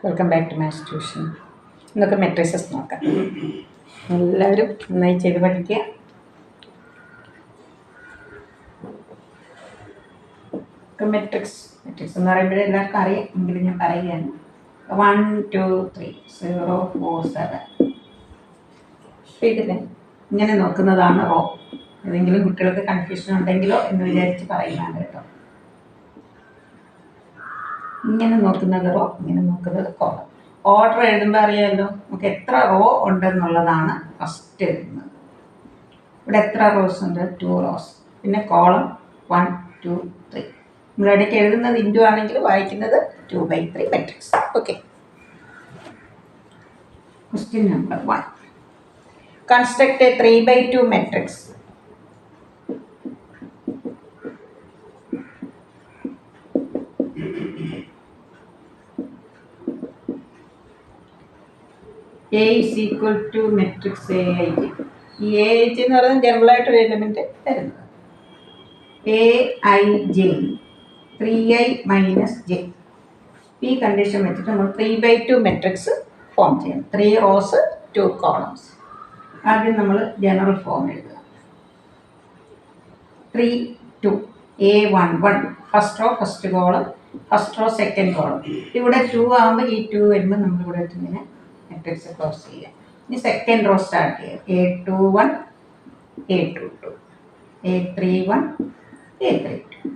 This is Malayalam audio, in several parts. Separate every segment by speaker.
Speaker 1: Welcome back to maths tuition. ഇന്നൊക്കെ മെട്രിക്സസ് നോക്കാം. എല്ലാവരും നന്നായി ചെയ്ത് പഠിക്കുക. മെട്രിക്സ് എന്ന് പറയുമ്പോൾ എല്ലാവർക്കും അറിയാം, എങ്കിലും ഞാൻ പറയുകയാണ്. 1 2 3 0 4 7. ഇതിന് ഇങ്ങനെ നോക്കുന്നതാണ് റോ. ഏതെങ്കിലും കുട്ടികൾക്ക് കൺഫ്യൂഷൻ ഉണ്ടെങ്കിലോ എന്ന് വിചാരിച്ച് പറയുന്നതാണ് കേട്ടോ. ഇങ്ങനെ നോക്കുന്നത് റോ, ഇങ്ങനെ നോക്കുന്നത് കോളം. ഓർഡർ എഴുതുമ്പോൾ അറിയാമല്ലോ, നമുക്ക് എത്ര റോ ഉണ്ടെന്നുള്ളതാണ് ഫസ്റ്റ് എഴുതുന്നത്. ഇവിടെ എത്ര റോസ് ഉണ്ട്? 2 റോസ്. പിന്നെ കോളം 1 2 3. നമ്മളിടയ്ക്ക് എഴുതുന്നത് ഇൻറ്റു ആണെങ്കിൽ വായിക്കുന്നത് 2/3 matrix. Okay. Question number 1. Construct A 3/2 matrix. A is equal to matrix AIJ. ഈ AIJ എന്ന് പറയുന്നത് ജനറലായിട്ടൊരു എലിമെൻറ്റ് തരുന്നത്. AIJ 3i - j. ഈ കണ്ടീഷൻ വെച്ചിട്ട് നമ്മൾ 3/2 മെട്രിക്സ് ഫോം ചെയ്യണം. 3 റോസ് 2 കോളംസ്. ആദ്യം നമ്മൾ ജനറൽ ഫോം എഴുതുക. 3 2 A11 first row first column, first raw second column. ഇവിടെ 2 ആകുമ്പോൾ ഈ 2 വരുമ്പോൾ നമ്മളിവിടെ ഇങ്ങനെ മെട്രിക്സ് ക്ലോസ് ചെയ്യുക. ഇനി സെക്കൻഡ് റോ സ്റ്റാർട്ട് ചെയ്യുക. A21 A22 A31 A32.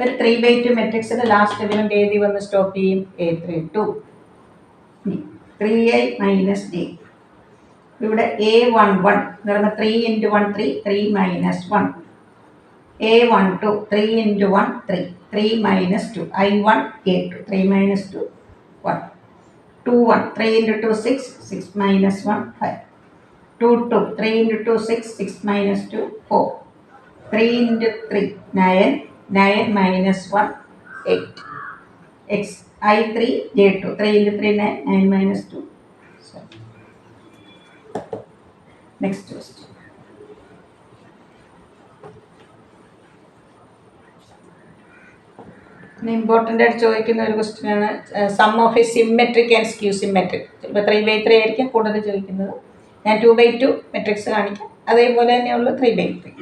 Speaker 1: ഒരു 3/2 മെട്രിക്സിന്റെ ലാസ്റ്റ് എലിമെന്റ് ഏതി വന്ന് സ്റ്റോപ്പ് ചെയ്യും? A32. 3i - j. ഇവിടെ A11 എന്ന് പറയുമ്പോൾ 3 × 1 3 3 - 1. A12 3 × 1 3 3 - 2. I1 A2 3 - 2 1. 2 1 3 × 2 6 6 - 1 5. 2 2 3 × 2 6 6 - 2 4. 3 × 3 9 9 - 1 8. I3 J2 3 × 3 9 9 - 2 7. Next question. Important ആയിട്ട് ചോദിക്കുന്ന ഒരു ക്വസ്റ്റ്യൻ ആണ്. Sum of a symmetric and skew symmetric. ചിലപ്പോൾ 3/3 ആയിരിക്കും കൂടുതൽ ചോദിക്കുന്നത്. ഞാൻ 2/2 മെട്രിക്സ് കാണിക്കാം. അതേപോലെ തന്നെയുള്ള 3/3.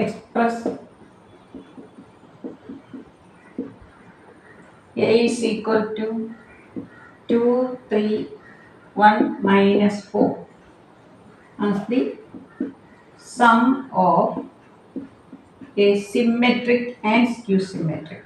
Speaker 1: Express A is equal to 2 3 1 - 4 as the sum of a symmetric and skew symmetric.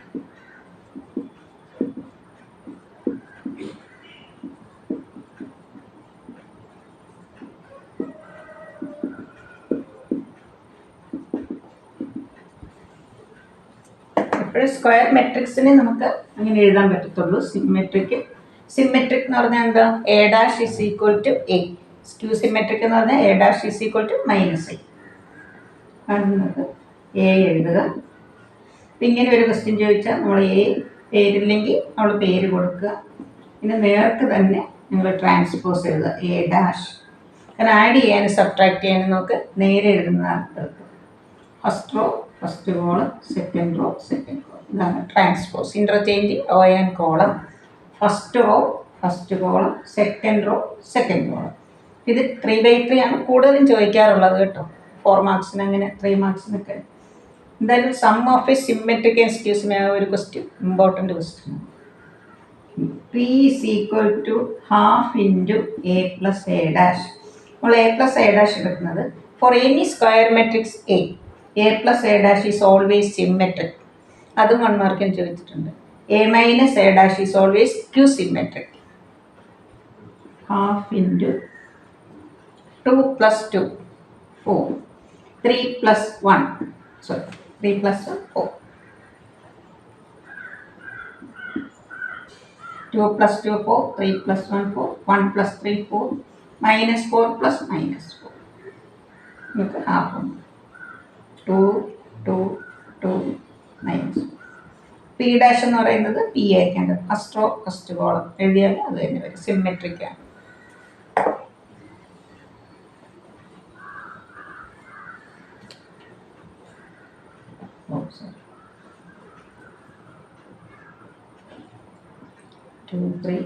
Speaker 1: എപ്പോഴും സ്ക്വയർ മെട്രിക്സിനെ നമുക്ക് അങ്ങനെ എഴുതാൻ പറ്റത്തുള്ളൂ. സിമെട്രിക് എന്ന് പറഞ്ഞാൽ എന്താ? A' is equal to A. Skew symmetric എന്ന് പറഞ്ഞാൽ A' is equal to -A. കാണുന്നത് A എഴുതുക. ഇങ്ങനെ ഒരു ക്വസ്റ്റ്യൻ ചോദിച്ചാൽ നമ്മൾ A പേരില്ലെങ്കിൽ നമ്മൾ പേര് കൊടുക്കുക. പിന്നെ നേർക്ക് തന്നെ നിങ്ങൾ ട്രാൻസ്പോസ് എഴുതുക. A'. കാരണം ആഡ് ചെയ്യാനും സബ്ട്രാക്ട് ചെയ്യാനും നമുക്ക് നേരെ എഴുതുന്നതാണ്. First row first column, second row second column. ഇതാണ് transpose. Interchanging row and column. First row first column, second row second column. ഇത് 3/3 ആണ് കൂടുതലും ചോദിക്കാറുള്ളത് കേട്ടോ. 4 മാർക്സിന് അങ്ങനെ 3 മാർക്സിനൊക്കെ. എന്തായാലും sum of a symmetric and skew symmetric ഒരു question, important question. P is equal to ½ × A + A'. നമ്മൾ A + A' എടുക്കുന്നത് for any square matrix A + A' is always symmetric. അതും 1 മാർക്കിന് ചോദിച്ചിട്ടുണ്ട്. A - A' is always skew symmetric. ½ × 2 + 2 4 3 + 1 3 + 1 4. 2 + 2 4 3 + 1 4 1 + 3 4 -4 + -4. നമുക്ക് ½ ഉണ്ട്. 2 2 2 -. P' എന്ന് പറയുന്നത് P ആയിരിക്കേണ്ടത്. ഫസ്റ്റ് റോ ഫസ്റ്റ് കോളം എഴുതിയാൽ അത് തന്നെ വരും. സിമെട്രിക് ആണ്. 2, 3.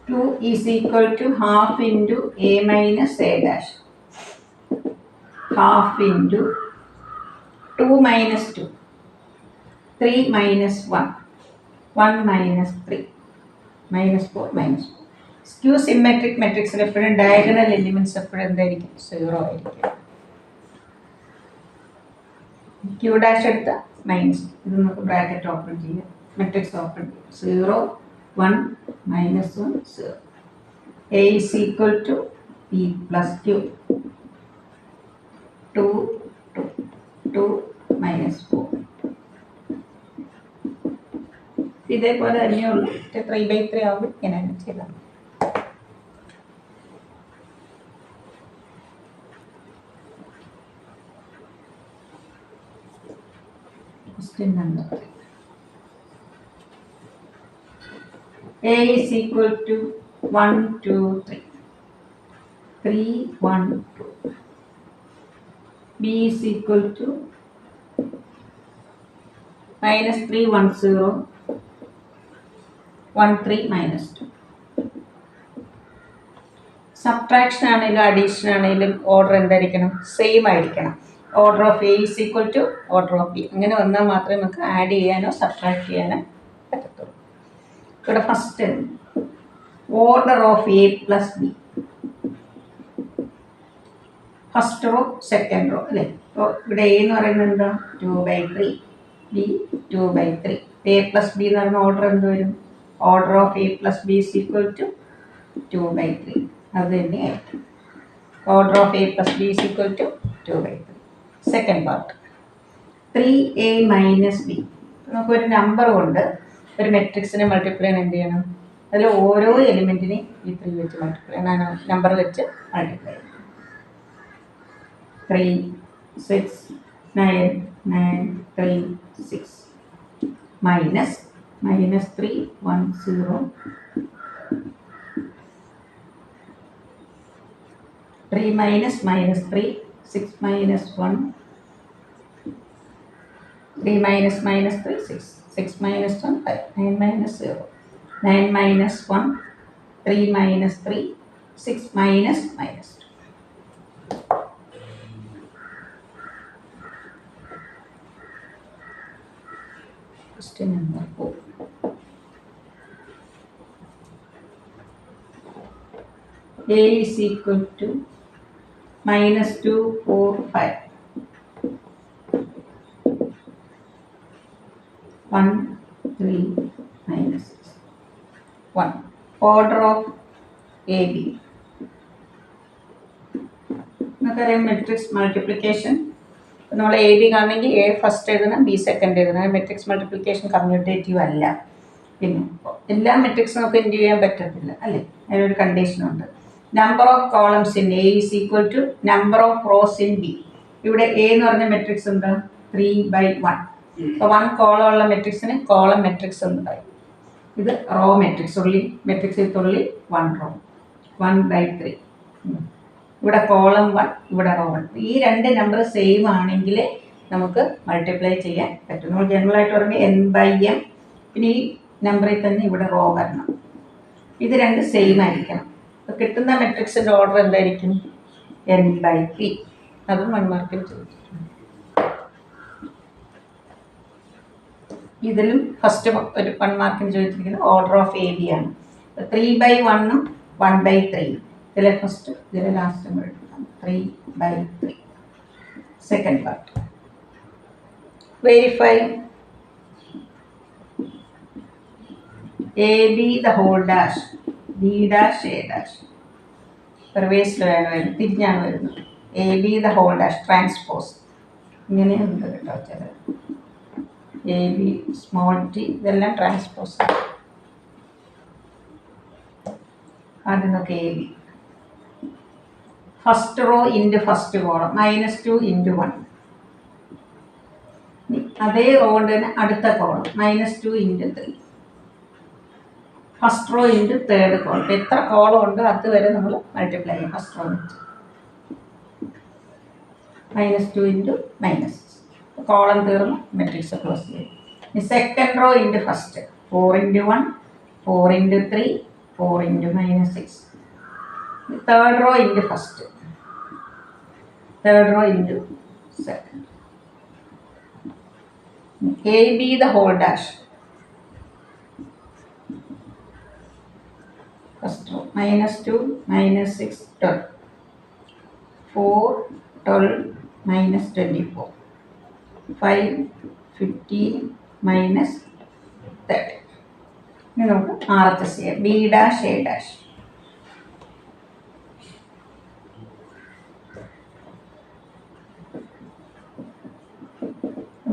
Speaker 1: 2 is equal to half into a minus a dash. Half into 2 minus 2. 3 minus 1. 1 minus 3. Minus 4 minus 4. Skew symmetric matrix എപ്പോഴും diagonal elements എപ്പോഴും എന്തായിരിക്കും 0 ആയിരിക്കും. Q dash എടുത്ത മൈനസ് ഇത് നമുക്ക് ബ്രാക്കറ്റ് ഓപ്പൺ ചെയ്യാം. മെട്രിക്സ് ഓപ്പൺ ചെയ്യാം. 0 1 minus 1 0. A is equal to P plus Q. 2 2 2 minus 4. ഇതേപോലെ തന്നെയുള്ളൂ. 3/3 ആവുമ്പോൾ ഇങ്ങനെയാണ് ചെയ്താൽ question number 3. A is equal to 1 2 3. 3 1 2. B is equal to minus 3 1 0. 1 3 minus 2. Subtraction ആണെങ്കിലും അഡീഷൻ ആണെങ്കിലും ഓർഡർ എന്തായിരിക്കണം സെയിം ആയിരിക്കണം. Order of A is equal to order of B അങ്ങനെ വന്നാൽ മാത്രമേ നമുക്ക് ആഡ് ചെയ്യാനോ സബ്ട്രാക്ട് ചെയ്യാനോ പറ്റത്തുള്ളൂ. ഇവിടെ first order of A plus B first raw second row അല്ലേ. അപ്പോൾ ഇവിടെ എ എന്ന് പറയുന്നത് എന്താ 2/3 ബി 2/3 എ പ്ലസ് ബി എന്ന് പറയുന്ന ഓർഡർ എന്ത് വരും order of A plus B is equal to 2/3 അത് തന്നെയായിരിക്കും. Order of A plus B is equal to 2/3. Second part 3a minus B. നമുക്കൊരു നമ്പർ കൊണ്ട് ഒരു മെട്രിക്സിനെ മൾട്ടിപ്ലൈ ചെയ്യാൻ എന്ത് ചെയ്യണം അതിൽ ഓരോ എലിമെൻറ്റിനെയും ഈ 3 വെച്ച് മൾട്ടിപ്ലൈ നമ്പർ വെച്ച് മൾട്ടിപ്ലൈ ചെയ്യണം. 3 6 9 9 3 6 minus 3 1 0 3 minus 3 6 minus 1 3 minus 3 6 6 minus 1 5 9 minus 0 9 minus 1 3 minus 3 6 minus 2. Question number 4. A is equal to minus 2 4 5 1 3 minus 1. Order of AB. നമുക്കറിയാം മെട്രിക്സ് മൾട്ടിപ്ലിക്കേഷൻ നമ്മൾ എ ബി കാണണമെങ്കിൽ എ ഫസ്റ്റ് എഴുതണം ബി സെക്കൻഡ് എഴുതണം. മെട്രിക്സ് മൾട്ടിപ്ലിക്കേഷൻ കമ്മ്യൂട്ടേറ്റീവ് അല്ല. പിന്നെ എല്ലാ മെട്രിക്സും നമുക്ക് എന്ത് ചെയ്യാൻ പറ്റത്തില്ല അല്ലേ. അതിനൊരു കണ്ടീഷനുണ്ട്. Number of columns in A is equal to number of rows in B. ഇവിടെ എ എന്ന് പറഞ്ഞ മെട്രിക്സ് ഉണ്ട് 3/1. അപ്പോൾ 1 കോളം ഉള്ള മെട്രിക്സിന് കോളം മെട്രിക്സ് എന്ന് പറയും. ഇത് റോ മെട്രിക്സ് ഉള്ളി മെട്രിക്സ് വിത്തുള്ളി 1 റോ 1/3. ഇവിടെ കോളം 1 ഇവിടെ റോ 1. ഈ രണ്ട് നമ്പർ സെയിം ആണെങ്കിൽ നമുക്ക് മൾട്ടിപ്ലൈ ചെയ്യാൻ പറ്റും. നമ്മൾ ജനറലായിട്ട് പറയുമ്പോൾ n/m പിന്നെ ഈ നമ്പറിൽ തന്നെ ഇവിടെ റോ വരണം. ഇത് രണ്ട് സെയിം ആയിരിക്കണം. അപ്പോൾ കിട്ടുന്ന മെട്രിക്സിൻ്റെ ഓർഡർ എന്തായിരിക്കും n/p. അതും 1 മാർക്കിൽ ചോദിച്ചിട്ടുണ്ട്. ഇതിലും ഫസ്റ്റ് ഒരു 1 മാർക്കിന് ചോദിച്ചിരിക്കുന്നത് ഓർഡർ ഓഫ് എ ബി ആണ്. 3/1 1/3 ഇതിലെ ഫസ്റ്റ് ഇതിലെ ലാസ്റ്റ് എടുക്കാം. 3/3 second part verify A B the whole dash B dash A dash റിവേഴ്സിലാണ് വരുന്നത് തിരിഞ്ഞാണ് വരുന്നത്. A B the whole dash transpose ഇങ്ങനെയുണ്ട് കേട്ടോ. ചില എ ബി സ്മോൾ ടി ഇതെല്ലാം ട്രാൻസ്പോസ്. ആദ്യം നോക്കി A B first row into first column -2 × 1. അതേ റോ കൊണ്ട് തന്നെ അടുത്ത column -2 × 3. First row into third column. എത്ര കോളം ഉണ്ട് അതുവരെ നമ്മൾ മൾട്ടിപ്ലൈ ചെയ്യും ഫസ്റ്റ് റോ വെച്ച്. -2 into -6. കോളം തീർന്നു, മെട്രിക്സ് ക്ലോസ് ചെയ്യും. ഇനി second row into first 4 into 1 4 into 3 4 into -6. Third row into first third rho into second. AB the whole dash. First row -2 -6 12 4 12 -24 5 15 -30. ഇനി നമുക്ക് RHS ചെയ്യാം. B dash A dash.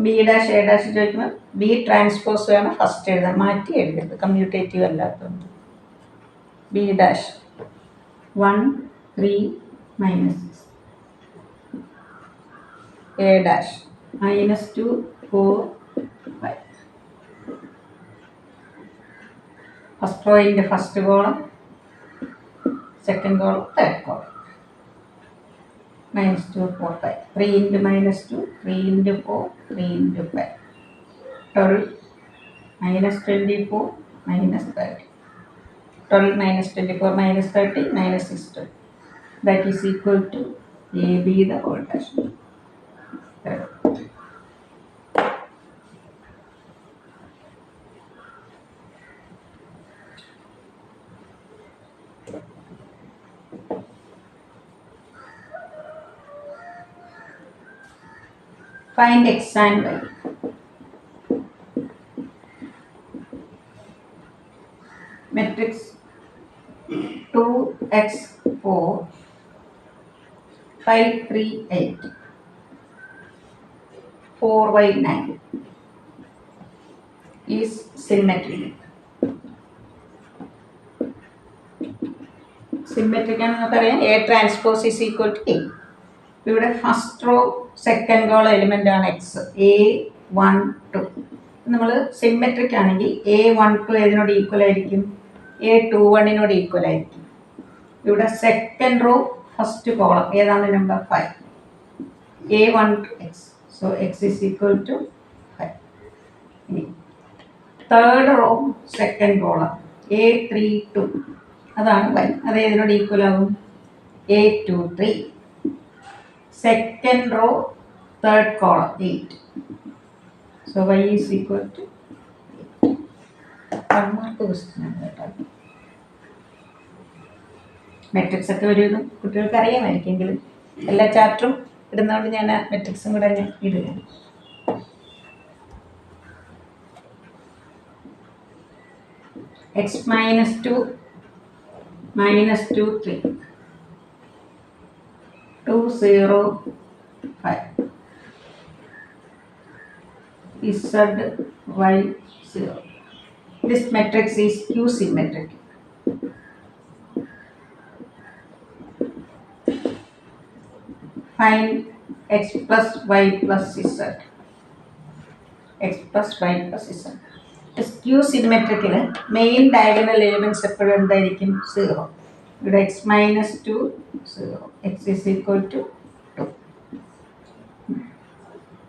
Speaker 1: B dash A dash ചോദിക്കുമ്പോൾ B ട്രാൻസ്പോസ് വേണം ഫസ്റ്റ് എഴുതാൻ, മാറ്റി എഴുതരുത്, കമ്മ്യൂട്ടേറ്റീവ് അല്ലാത്തതുകൊണ്ട്. B dash 1 3 -6. A dash -2 4 5. First row into first column, second column, third column. -2 4 5 3 into -2 3 into 4 3 into 5 12 -24 -30 12 -24 -30 -6 that is equal to AB the whole dash. Find x and y. Matrix 2x 4 5 3 8 4y 9 is symmetric. Symmetric എന്ന് പറയാം A transpose is equal to A. ഇവിടെ first row second column element ആണ് എക്സ്. A12 നമ്മൾ സിമെട്രിക് ആണെങ്കിൽ A12 ഏതിനോട് ഈക്വൽ ആയിരിക്കും? A21 ഈക്വൽ ആയിരിക്കും. ഇവിടെ സെക്കൻഡ് റോ ഫസ്റ്റ് കോളം ഏതാണ്? Number 5. A12 x. So X is equal to 5. ഇനി third row second column A32 അതാണ് y. അത് ഏതിനോട് ഈക്വൽ ആകും? A23. Second row, third column 8. So y is equal to 8. 1 mark question. Matrix ഒക്കെ ഒരു കുട്ടികൾക്ക് അറിയാമായിരിക്കെങ്കിലും എല്ലാ ചാപ്റ്ററും ഇടുന്നതുകൊണ്ട് ഞാൻ ആ മെട്രിക്സും കൂടെ ഞാൻ ഇടുക. x -2 -2 3 2 0 5 z y 0. This matrix is Q symmetric. Find x plus y plus z. X plus y plus z. Q symmetric main diagonal elements എപ്പോഴും എന്തായിരിക്കും? 0. ഇവിടെ x -2 0, x is equal to 2.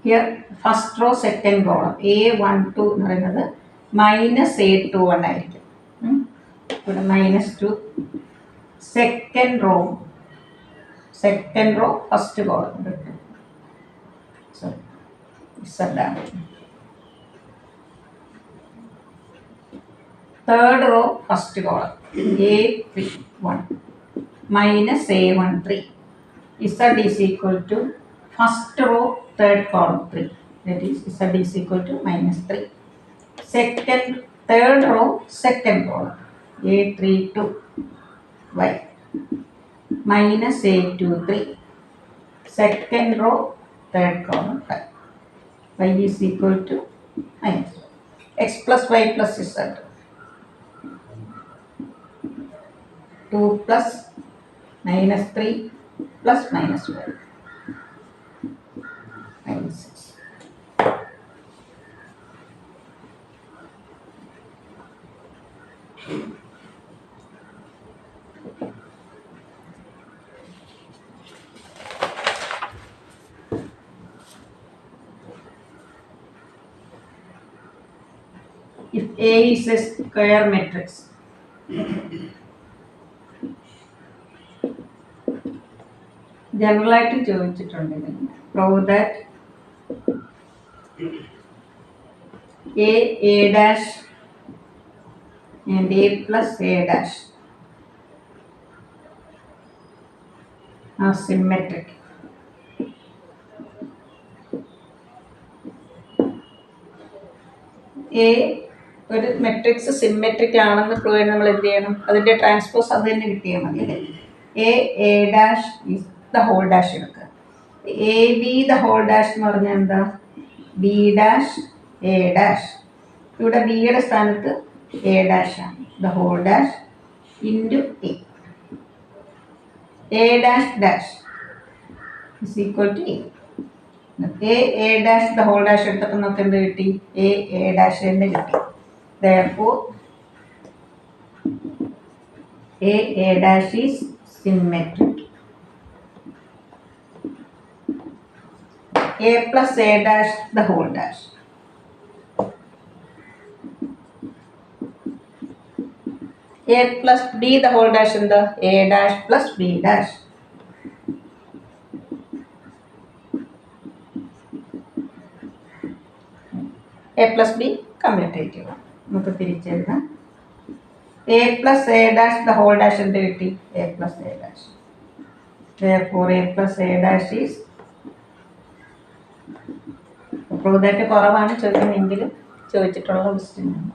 Speaker 1: Here first row second column A12 എന്ന് പറയുന്നത് -A21 ആയിരിക്കും. ഇവിടെ -2. സെക്കൻഡ് റോ ഫസ്റ്റ് കോളം കിട്ടും. സോറി ഇതാണ്. Third row first column A31 -A13. Z is equal to first row third column 3. That is Z is equal to -3. Third row second column A32 y -A23. Second row third column 5. Y is equal to -1. X plus y plus Z. 2 plus -3 plus -5 -6. if A is a square matrix, ജനറലായിട്ട് ചോദിച്ചിട്ടുണ്ട് ഇതിന്. Prove that A dash and A plus A dash are symmetric. A ഒരു മെട്രിക്സ് സിമെട്രിക് ആണെന്ന് പ്രൂവ് ചെയ്യാൻ നമ്മൾ എന്ത് ചെയ്യണം? അതിൻ്റെ ട്രാൻസ്പോസ് അത് തന്നെ കിട്ടിയാൽ മതി അല്ലേ. A dash is the whole dash എടുക്കുക. AB the whole dash എന്ന് പറഞ്ഞാൽ എന്താ? B dash A dash. ഇവിടെ ബിയുടെ സ്ഥാനത്ത് A dash ആണ്. The whole dash into A dash dash is equal to A dash the whole dash എടുത്തപ്പോൾ നമുക്ക് എന്ത് കിട്ടി? A dash തന്നെ കിട്ടി. Therefore A dash is symmetric. A plus A dash the whole dash. A plus B the whole dash in the A dash plus B dash. A plus B commutative. നമുക്ക് തിരിച്ചെഴുതാം. A plus A dash the whole dash എന്ത് കിട്ടി? A plus A dash. Therefore A plus A dash is prove കുറവാണ് ചോദിക്കുന്നതെങ്കിലും ചോദിച്ചിട്ടുള്ള ക്വസ്റ്റ്യൻ ആണ്.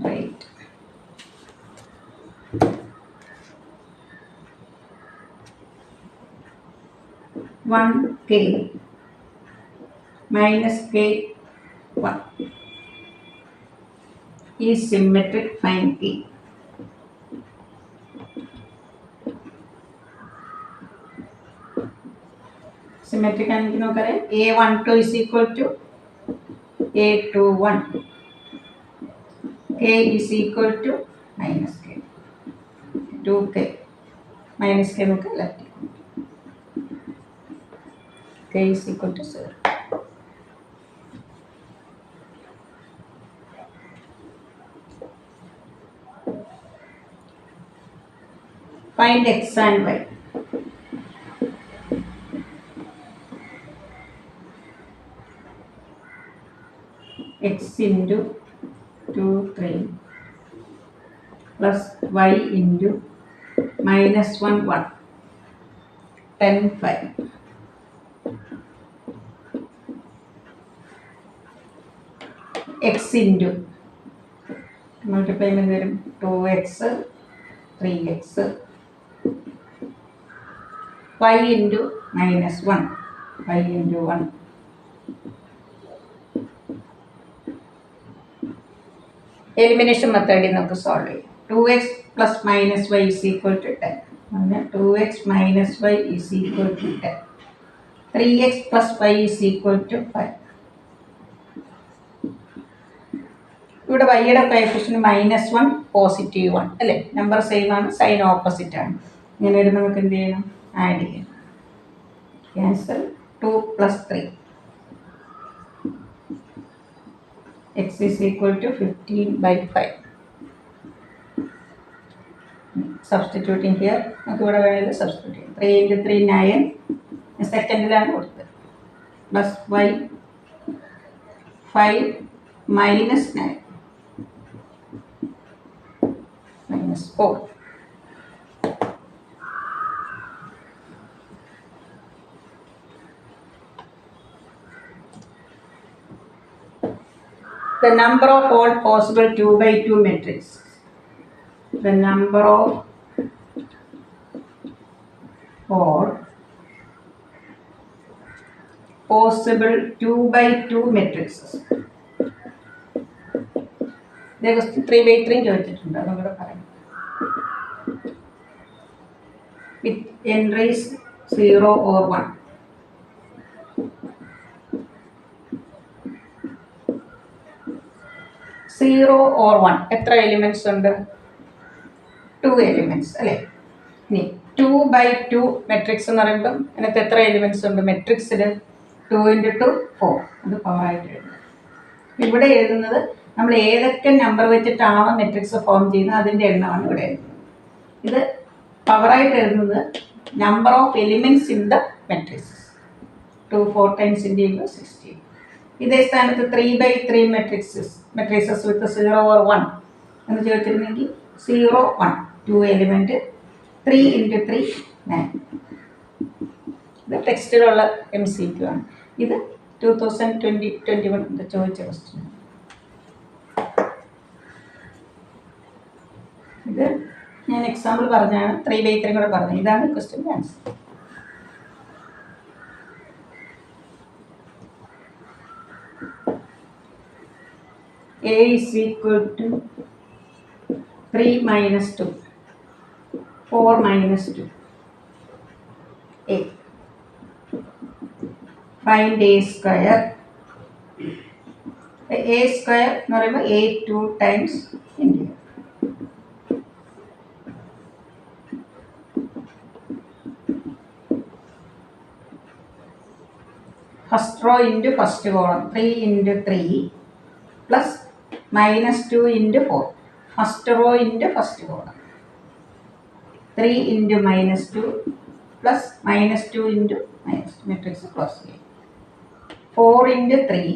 Speaker 1: Right. One K minus K1 is symmetric. Find K. Symmetric ആണെങ്കിൽ നോക്കറിയാം. A12 is equal to A21. K is equal to minus K. 2K minus K നമുക്ക് left. K is equal to 0. Find X and Y. X into 2, 3 plus Y into minus 1, 1. 10, 5. X into multiply में वരും 2x 3x. Y into minus 1. Y into 1. Elimination method നമുക്ക് സോൾവ് ചെയ്യാം. 2x plus minus y is equal to 10. അങ്ങനെ 2x minus y is equal to 10. 3x plus y is equal to 5. ഇവിടെ വൈയുടെ കോഎഫിഷ്യന്റ് -1 +1 അല്ലേ. നമ്പർ സെയിം ആണ്, സൈൻ ഓപ്പോസിറ്റ് ആണ്. ഇങ്ങനെ ഒരു നമുക്ക് എന്ത് ചെയ്യണം? ആഡ് ചെയ്യണം. Cancel 2 plus 3. X is equal to 15/5. Substituting here, നമുക്ക് ഇവിടെ വേണമെങ്കിൽ സബ്സ്റ്റിറ്റ്യൂട്ട് ചെയ്യാം. 3 into 3 9. സെക്കൻഡിലാണ് കൊടുത്തത്. Plus y 5 minus 9 minus 4. The number of all possible 2x2 matrices. The number of all possible 2x2 matrices. There was 3x3 ചോദിച്ചിട്ടുണ്ട്, അതും കൂടെ പറയാം. With entries 0 or 1. 0 or 1 എത്ര എലിമെന്റ്സ് ഉണ്ട്? 2 എലിമെന്റ്സ് അല്ലേ. ഇനി 2x2 മെട്രിക്സ് എന്ന് പറയുമ്പോൾ അതിനകത്ത് എത്ര എലിമെന്റ്സ് ഉണ്ട്? മെട്രിക്സിൽ 2 × 2 4 അത് പവറായിട്ട് എഴുതുന്നത്. ഇവിടെ എഴുതുന്നത് നമ്മൾ ഏതൊക്കെ നമ്പർ വെച്ചിട്ടാണോ മെട്രിക്സ് ഫോം ചെയ്യുന്നത് അതിൻ്റെ എണ്ണമാണ് ഇവിടെ എഴുതുന്നത്. ഇത് പവറായിട്ട് എഴുതുന്നത് number of elements in the matrix 2 4 times × 16. ഇതേ സ്ഥാനത്ത് 3/3 മെട്രിക്സസ് വിത്ത് 0 or 1 എന്ന് ചോദിച്ചിരുന്നെങ്കിൽ 0 1 2 എലിമെൻറ്റ് 3 × 3 9. ഇത് ടെക്സ്റ്റിലുള്ള MCQ ആണ്. ഇത് 2020-21 ചോദിച്ച ക്വസ്റ്റ്യൻ. ഇത് ഞാൻ എക്സാമ്പിൾ പറഞ്ഞാണ് 3/3 കൂടെ പറഞ്ഞത്. ഇതാണ് ക്വസ്റ്റ്യൻ്റെ answer. A is equal to 3 minus 2, 4 minus 2. A. Find A square. A square എന്ന് പറയുമ്പോൾ A 2 times into. First row into first column 3 × 3 plus minus 2 × 4. First row into first column 3 × minus 2 plus minus 2 × minus 2 matrix close. 4 × 3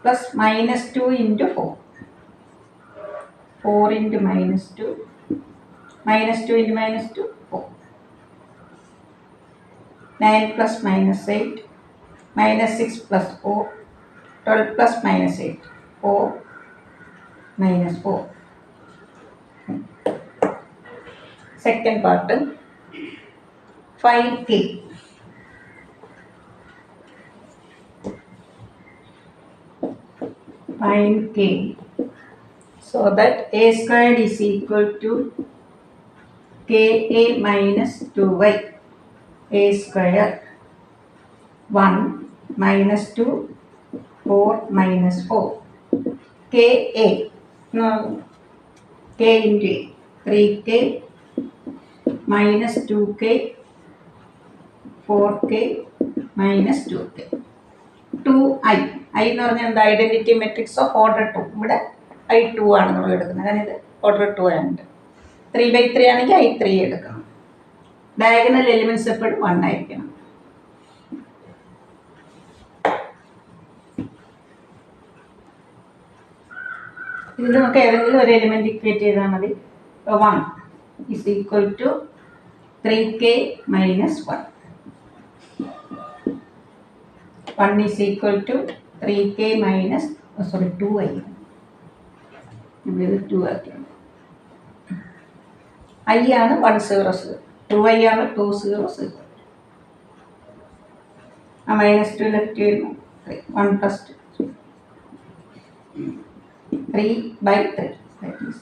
Speaker 1: plus minus 2 × 4. 4 × minus 2 minus 2 × minus 2 4. 9 plus minus 8 minus 6 plus 4 12 plus minus 8 4 minus 4. Second part, find K. Find K so that A squared is equal to KA minus 2y. A square 1 minus 2 4 minus 4. KA no K into A 3K minus 2K 4K minus 2K. 2I എന്ന് പറഞ്ഞാൽ എന്താ? Identity matrix of order 2. ഇവിടെ I2 ആണ് നമ്മൾ എടുക്കുന്നത്, കാരണം ഇത് ഓർഡർ 2 ആയിട്ട്. 3/3 ആണെങ്കിൽ I3 എടുക്കണം. ഡയഗണൽ എലിമെൻറ്റ്സ് എപ്പോഴും 1 ആയിരിക്കണം. ഇതിൽ നമുക്ക് ഏതെങ്കിലും ഒരു എലിമെൻറ്റ് ഇക്വേറ്റ് ചെയ്താൽ മതി. 1 is equal to 3K minus 1. 1 is equal to 3K minus 2I. ഇവിടെ 2 ആക്കിയാണ്. I ആണ് 1 0 0. 2I ആണ് 2 0 0. ആ മൈനസ് 2 ലെഫ്റ്റ് വരുന്നു 1 plus 2 3/3. That is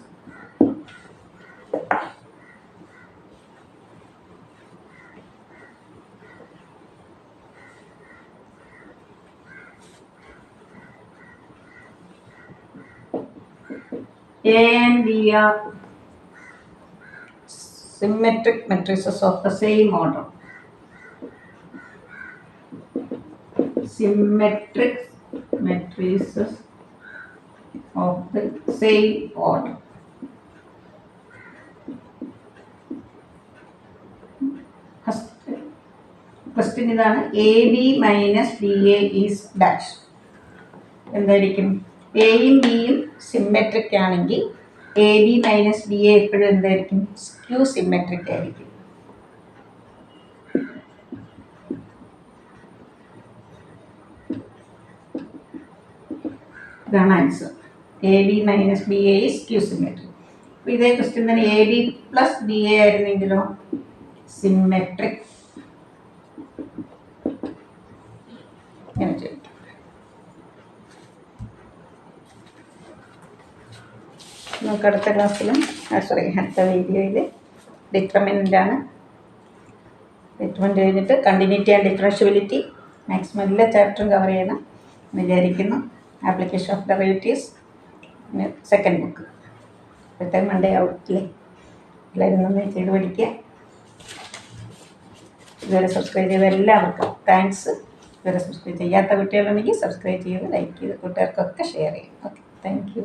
Speaker 1: A and B are symmetric matrices of the same order. Symmetric matrices of the same order. First question ഇതാണ്. AB minus BA is dash. എന്തായിരിക്കും? എയും ബിയും സിമെട്രിക് ആണെങ്കിൽ AB minus BA എപ്പോഴും എന്തായിരിക്കും? സ്ക്യൂ സിമെട്രിക് ആയിരിക്കും. ഇതാണ് answer. AB minus BA is skew symmetric. അപ്പോൾ ഇതേ ക്വസ്റ്റ്യൻ തന്നെ AB plus BA ആയിരുന്നെങ്കിലോ സിമെട്രിക് എന്ന് ചോദിക്കും. നമുക്ക് അടുത്ത ക്ലാസ്സിൽ അടുത്ത വീഡിയോയിൽ ഡിറ്റർമിനൻ്റാണ്. ഡിറ്റർമിനൻ്റ് കഴിഞ്ഞിട്ട് കണ്ടിന്യൂറ്റി ആൻഡ് ഡിഫറൻഷ്യബിലിറ്റി മാക്സിമം എല്ലാ ചാപ്റ്ററും കവർ ചെയ്യണം വിചാരിക്കുന്നു. ആപ്ലിക്കേഷൻ ഓഫ് ഡെറിവേറ്റീവ്സ് പിന്നെ സെക്കൻഡ് ബുക്ക്. ഇപ്പോഴത്തെ മൺഡേ ഔട്ടില്ലേ, എല്ലാവരും നന്നായി ചെയ്ത് പഠിക്കുക. ഇതുവരെ സബ്സ്ക്രൈബ് ചെയ്ത എല്ലാവർക്കും താങ്ക്സ്. ഇതുവരെ സബ്സ്ക്രൈബ് ചെയ്യാത്ത കുട്ടികളുണ്ടെങ്കിൽ സബ്സ്ക്രൈബ് ചെയ്ത് ലൈക്ക് ചെയ്ത് കൂട്ടുകാർക്കൊക്കെ ഷെയർ ചെയ്യും. Okay, thank you.